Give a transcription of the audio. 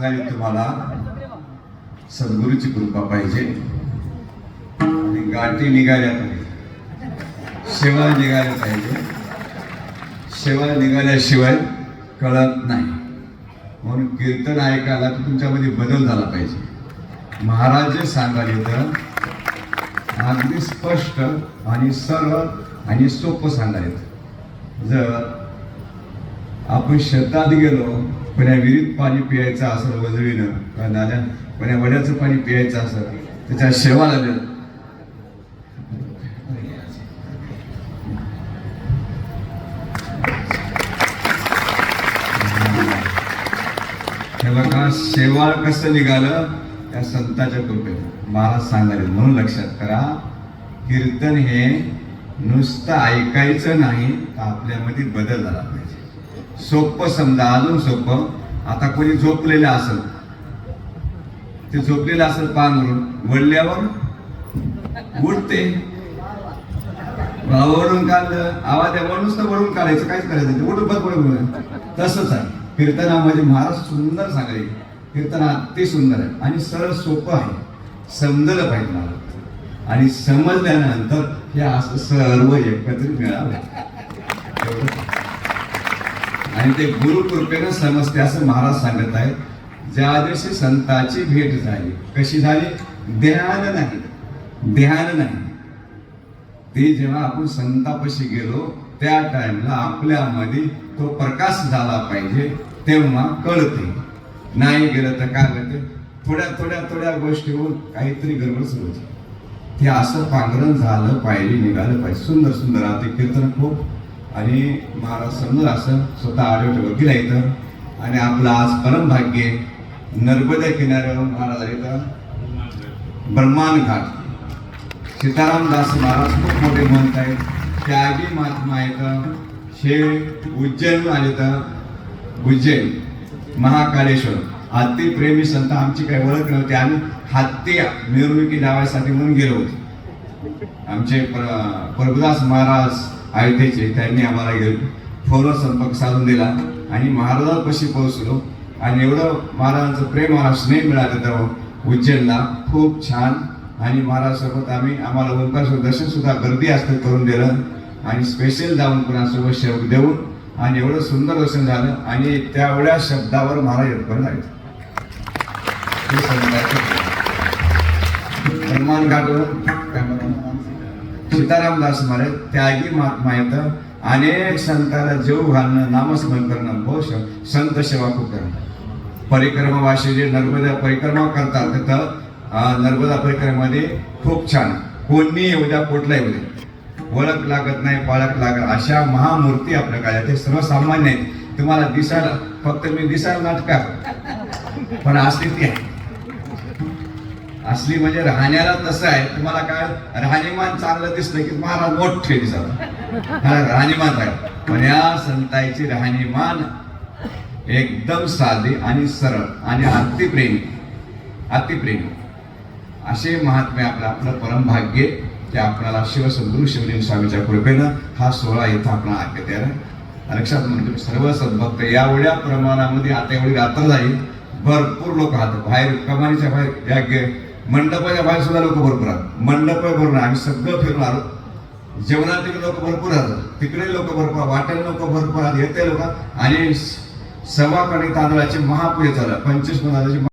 सांगायला तुम्हाला सद्गुरूची कृपा पाहिजे आणि गाठी निघाल्या पाहिजे, शेवा निघाल्या पाहिजे. शेवा निघाल्याशिवाय कळत नाही. म्हणून कीर्तन ऐकायला तर तुमच्यामध्ये बदल झाला पाहिजे. महाराज जे सांगायला तर अगदी स्पष्ट आणि सरळ आणि सोपं सांगायचं. जर आपण शेतात गेलो, कोण्या विहिरीत पाणी पियायचं असेल वजळीनं, किंवा नाल्या कोण्या वड्याचं पाणी पियायचं असेल, त्याच्या शेवा लागेल. हे बघा, शेवाळ कसं निघालं त्या संताच्या कृपेने महाराज सांगाले. म्हणून लक्षात करा, कीर्तन हे नुसतं ऐकायचं नाही, आपल्यामध्ये बदल झाला पाहिजे. सोपं समजा, अजून सोपं. आता कोणी झोपलेलं असेल, ते झोपलेलं असेल पांघरून, वळल्यावर उठते. वळून काढलं, आवाज आहे नुसतं वळून काढायचं, काहीच करायचं नाही, उठून बघ वळून. तसंच आहे कीर्तनामध्ये. महाराज सुंदर सांगायचे. कीर्तन अति सुंदर आहे आणि सरळ सोपं आहे, समजलं पाहिजे मला. आणि समजल्यानंतर हे असं सर्व एकत्रित मिळालं आणि ते गुरुकृपेनं समजते असं महाराज सांगत आहेत. ज्या दिवशी संताची भेट झाली, कशी झाली? ध्यान नाही, ध्यान नाही. ते जेव्हा आपण संतापाशी गेलो त्या टाइमला आपल्यामध्ये तो प्रकाश झाला पाहिजे, तेव्हा कळते. नाही गेलं तर काय होते? थोड्या थोड्या थोड्या गोष्टीवर काहीतरी गडबड सुरू होते. ते असं पांघरण झालं पाहिजे, निघालं पाहिजे. सुंदर सुंदर आता कीर्तन खूप. आणि महाराज समजून असं स्वतः आढळतो वकील इथं. आणि आपलं आज परम भाग्य नर्मदा किनाऱ्यावर महाराज इथं ब्रह्मांड घाट. सीतारामदास महाराज खूप मोठे म्हणत आहेत. त्यागी महात्मा आहेत. हे उज्जैन आले तर उज्जैन महाकालेश्वर हत्ती प्रेमी संत. आमची काही ओळख नव्हती, आम्ही हत्ती मिरवणुकी लावायसाठी म्हणून गेलो होतो. आमचे प्रभुदास महाराज अयोध्येचे, त्यांनी आम्हाला घेऊन फोनवर संपर्क साधून दिला आणि महाराजांपाशी पोहोचलो. आणि एवढं महाराजांचं प्रेम, मला स्नेह मिळालं तेव्हा उज्जैनला. खूप छान. आणि महाराजांसोबत आम्हाला ओंकारेश्वर दर्शन सुद्धा गर्दी असतं करून दिलं. आणि स्पेशल जाऊन कुणासोबत शेवक देऊन आणि एवढं सुंदर दर्शन झालं. आणि त्यावेळ्या शब्दावर महाराज येतपर्यंत आहेत. ब्रह्मांड घाटवर सीतारामदास महाराज त्यागी महात्मा येतं. अनेक संतांना जीव घालणं, नामस्मरण करणं, बहुत संत सेवा खूप करणं. परिक्रमावासी जे नर्मदा परिक्रमा करतात, तिथं नर्मदा परिक्रमेमध्ये खूप छान. कोणी येऊ द्या, कुठलाही येऊ द्या, ओळख लागत नाही, पाळख लागत, अशा महामूर्ती आपल्या काय. ते सर्वसामान्य आहेत. तुम्हाला दिसायला, फक्त मी दिसायला नाटकात, पण असली ती आहे. असली म्हणजे राहण्याला तसं आहे. तुम्हाला काय राहणीमान चांगलं दिसलं की महाराज मोठे दिसतात, राहणीमान आहे. पण या संतांची राहणीमान एकदम साधी आणि सरळ आणि अतिप्रेमी, अतिप्रेमी. असे महात्मे आपलं परम भाग्य ते आपल्याला शिवसद्गुरू शिवलिंग स्वामीच्या कृपेनं हा सोहळा इथं आपण ऐकत आहे. लक्षात म्हणतो सर्व सद्भक्त एवढ्या प्रमाणामध्ये. आता एवढी रात्र झाली, भरपूर लोक राहतात बाहेर, कमानीच्या बाहेर, या मंडपाच्या बाहेर सुद्धा लोक भरपूर राहतात. मंडप भरून आम्ही सगळं फिरून आलो. जेवणात तिकडे लोक भरपूर राहतात, तिकडे लोक भरपूर, वाटेल लोक भरपूर येते लोक. आणि सव्वा कणी तांदळाची महापूजा चालू, 25 तांदळाची